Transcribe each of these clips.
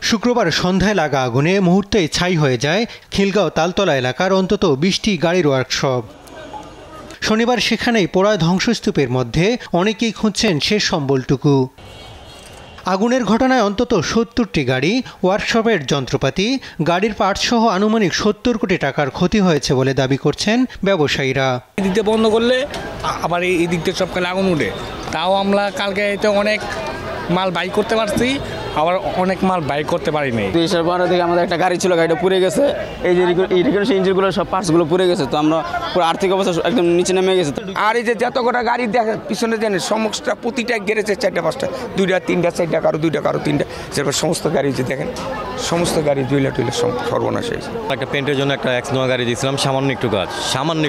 শুক্রবার সন্ধ্যায় লাগা আগুনে মুহূর্তেই ছাই হয়ে যায় খিলগাঁও তালতলা এলাকার অন্তত ২০টি গাড়ির ওয়ার্কশপ। শনিবার সেখানেই পোড়া ধ্বংসস্তূপের মধ্যে অনেকেই খুঁজছেন শেষ সম্বলটুকু। আগুনের ঘটনায় অন্তত ৭০টি গাড়ি, ওয়ার্কশপের যন্ত্রপাতি, গাড়ির পার্টসহ আনুমানিক ৭০ কোটি টাকার ক্ষতি হয়েছে বলে দাবি করছেন ব্যবসায়ীরা। দিকটা বন্ধ করলে আবার এই দিকটা সবকালে আগুন উঠে, তাও আমরা কালকে অনেক মাল বাইক করতে পারছি, আবার অনেক মাল বাইক করতে পারি নাই। ২০১২ থেকে আমাদের একটা গাড়ি ছিল, গাড়িটা পুড়ে গেছে। এই যে ইঞ্জিনগুলো সব পার্টসগুলো পুড়ে গেছে, তো আমরা পুরো আর্থিক অবস্থা একদম নিচে নেমে গেছে। আর এই যে যত কটা গাড়ি দেখে পিছনে জানেন সমস্ত প্রতিটা গেড়েছে ৪টা 5টা, 2টা 3টা 4টা, কারো 2টা কারো 3টা, সেরকম সমস্ত গাড়ি যে দেখেন সমস্ত গাড়ি জুইলা টুইলা সর্বনাশ হয়েছে। একটা পেন্টের জন্য একটা এক্সনোয়া গাড়ি দিয়েছিলাম, সামান্য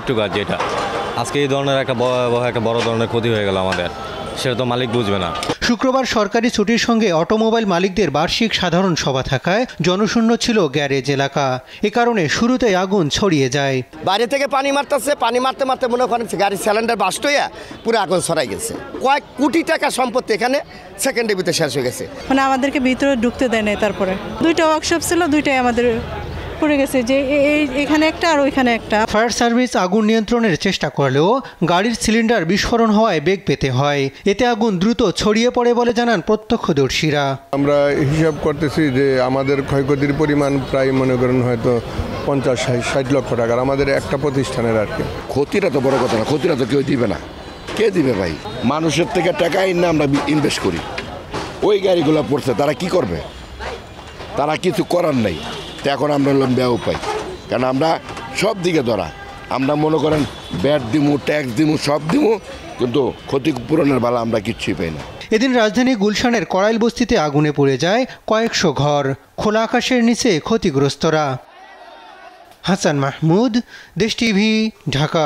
একটু কাজ যেটা আজকে এই ধরনের একটা বড় ধরনের ক্ষতি হয়ে গেল আমাদের, সেটা তো মালিক বুঝবে না। শুক্রবার সরকারি ছুটির সঙ্গে অটোমোবাইল মালিকদের বার্ষিক সাধারণ সভা থাকায় জনশূন্য ছিল গ্যারেজ এলাকা। এ কারণে শুরুতেই আগুন ছড়িয়ে যায়। বাইরে থেকে পানি মারতে মারতে মনে করেন গাড়ির সিলিন্ডার বাস্ট হয়ে পুরো আগুন ছড়াই গেছে। কয়েক কোটি টাকা সম্পত্তি এখানে সেকেন্ডের ভিতরে শেষ হয়ে গেছে। মানে আমাদেরকে ভিতরে ঢুকতে দেয় নাই। তারপরে 2টা ওয়ার্কশপ ছিল, 2টাই আমাদের পড়ে গেছে, যে এখানে একটা আর ওইখানে একটা। ফায়ার সার্ভিস আগুন নিয়ন্ত্রণের চেষ্টা করলেও গাড়ির সিলিন্ডার বিস্ফোরণ হওয়ায় বেগ পেতে হয়। এতে আগুন দ্রুত ছড়িয়ে পড়ে বলে জানান প্রত্যক্ষদর্শীরা। আমরা হিসাব করতেছি যে আমাদের ক্ষয়ক্ষতির পরিমাণ প্রায় মনে করেন হয়তো ৫০-৬০ লক্ষ টাকার, আমাদের একটা প্রতিষ্ঠানের আর কি। ক্ষতিটা তো বড় কথা না, ক্ষতিটা তো কেউ দিবে না। কে দিবে ভাই? মানুষের থেকে টাকা এনে আমরা ইনভেস্ট করি, ওই গাড়িগুলো পড়ছে, তারা কি করবে? তারা কিছু করার নেই। তো এখন আমরা হলাম ব্যয় পাই, কারণ আমরা সব দিকে ধরা, আমরা মনে করেন ব্যাট দিমু, ট্যাক্স দিমু, সব দিমু, কিন্তু ক্ষতিপূরণের বেলা আমরা কিচ্ছুই পাই না। এদিন রাজধানী গুলশানের কড়াইল বস্তিতে আগুনে পুড়ে যায় কয়েকশো ঘর। খোলা আকাশের নিচে ক্ষতিগ্রস্তরা। হাসান মাহমুদ, দেশ টিভি, ঢাকা।